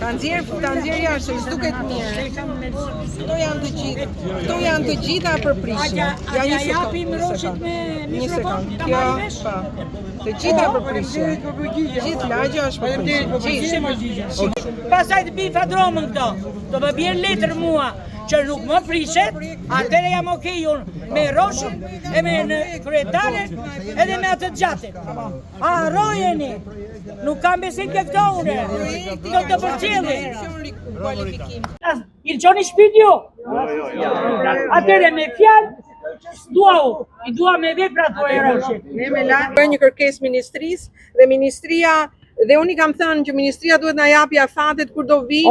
Ta nxjerr jashtë, s'duket mirë. Këto janë të gjitha për prishje. Ja japim roshit me mikrofon. Kjo, po. Të gjitha për prishje. Gjithë lagja është për prishje. Pasaj të bifa dromën këto. Do më bjerë letër mua që nuk më prishet, atëre jam okej unë me roshën, e me në kryetare, edhe me atë gjatë. A rojeni, nuk kam besim ke këto une, këto të përqeli. I lëqoni shpit ju? Atëre me fjallë, i dua me vepra të e roshit. Ne me lanë një kërkesë ministrisë dhe ministria. Dhe unë i kam thënë që ministria duhet na japi afatet kur do vi,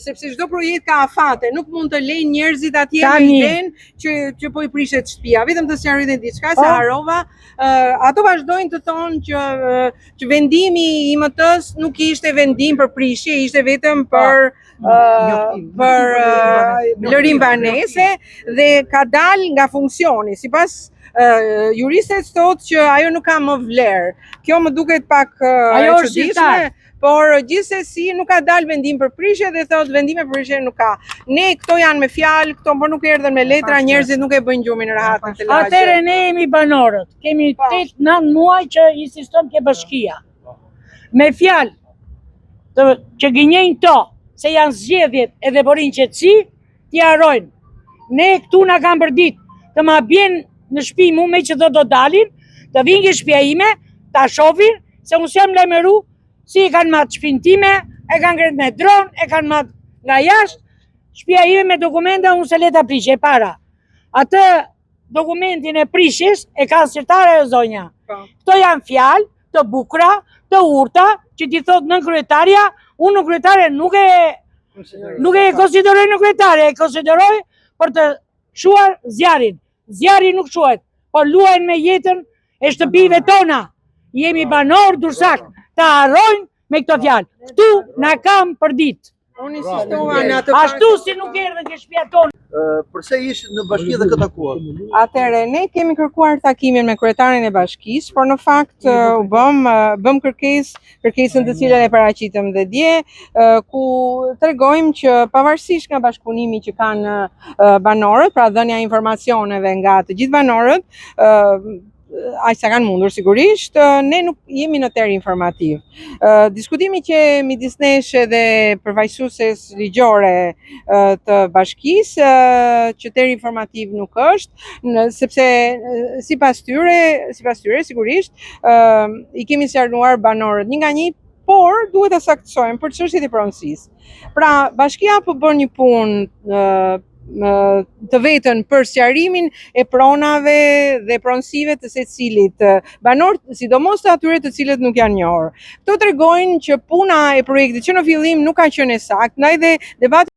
sepse çdo projekt ka afate, nuk mund të lejnë njerëzit atje me idenë që po i prishet shtëpia, vetëm të sqarojnë diçka se harova. Ato vazhdojnë të thonë që vendimi i IMT-s nuk ishte vendim për prishje, ishte vetëm për lërim banese dhe ka dalë nga funksioni. Sipas juristët thotë që ajo nuk ka më vlerë. Kjo më duket pak e çuditshme, por gjithsesi nuk ka dalë vendim për prishje dhe thotë vendime për prishje nuk ka. Ne këto janë me fjalë, këto por nuk erdhën me letra, njerëzit nuk e bëjnë gjumin rahat në të lagje. Atëre ne jemi banorët. Kemi 8-9 muaj që insistojmë ke bashkia. Me fjalë që gënjejnë to, se janë zgjedhjet edhe borin qetësi, t'i harojnë. Ne këtu na kanë përdit të ma bjen në shtëpi mu me që do dalin, të vinë ke shtëpia ime, ta shohin, se unë s'jam lajmëru, si e kanë matë shtëpinë time, e kanë ngret me dron, e kanë matë nga jashtë, shtëpia ime me dokumenta unë se leta prishje para. Atë dokumentin e prishjes e ka sirtare e zonja. Këto janë fjalë të bukura, të urta, që ti thot në kryetarja, unë në kryetare nuk e konsideroj në kryetare, e konsideroj për të shuar zjarin. Zjarri nuk shuhet, por luajnë me jetën e shtëpive tona. Jemi banor dursak, ta harrojnë me këto fjalë. Këtu na kam për ditë. Unë insistova në atë. Ashtu si nuk erdhën ke shtëpia tonë. Përse ishit në bashki dhe këtë takuar? Atëre, ne kemi kërkuar takimin me kryetarin e bashkisë, por në fakt u bëm kërkesën të cilën e paraqitëm dhe dje, ku tregojmë që pavarësisht nga bashkëpunimi që kanë banorët, pra dhënia informacioneve nga të gjithë banorët, aq sa kanë mundur sigurisht, ne nuk jemi në terë informativ. Diskutimi që midis nesh dhe përfaqësueses ligjore të bashkisë, që terë informativ nuk është, sepse sipas tyre sigurisht i kemi sqaruar banorët një nga një, por duhet ta saktësojmë për çështjet e pronësisë. Pra, bashkia po bën një punë të vetën për sqarimin e pronave dhe pronësive të secilit banor, sidomos të atyre të cilët nuk janë njohur. Këto tregojnë që puna e projektit që në fillim nuk ka qenë saktë, ndaj dhe debati